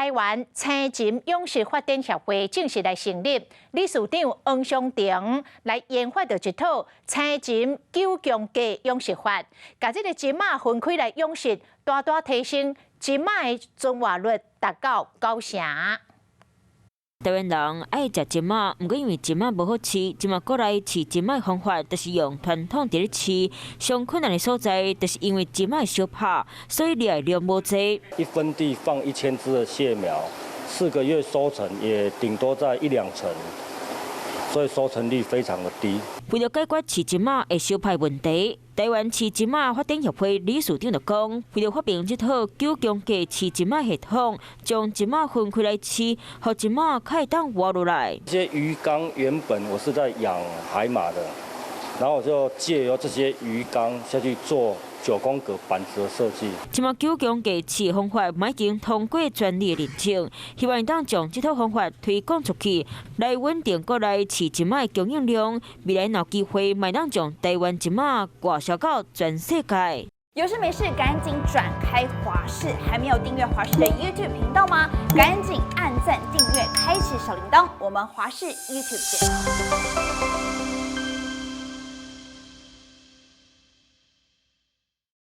台湾青金养殖发展协会正式来成立，理事长王尚庭来研发着一套青金九强价养殖法，把这个金马分开来养殖，大大提升金马的存活率，达到90%。台湾人爱食金马，毋过因为金马无好饲，金马过来饲金马的方法，就是用传统伫咧饲。上困难的所在，就是因为金马小拍，所以掠量无济。1分地放1000只的蟹苗，4个月收成也顶多在1-2成，所以收成率非常的低。为了解决饲金马的小拍问题，台湾饲金马发展协会理事长就讲，为了发明这套九强价饲金马系统，将金马分开来饲，让金马可以当活落来。这些鱼缸原本我是在养海马的，然后我就借由这些鱼缸下去做9宫格板子的设计。即马九强价饲的方法，已经通过专利的认证，希望当将这套方法推广出去，来稳定国内饲金马的供应量。未来有机会，卖当将台湾金马挂销到全世界。有事没事赶紧转开华视，还没有订阅华视的 YouTube 频道吗？赶紧按赞、订阅、开启小铃铛，我们华视 YouTube 见。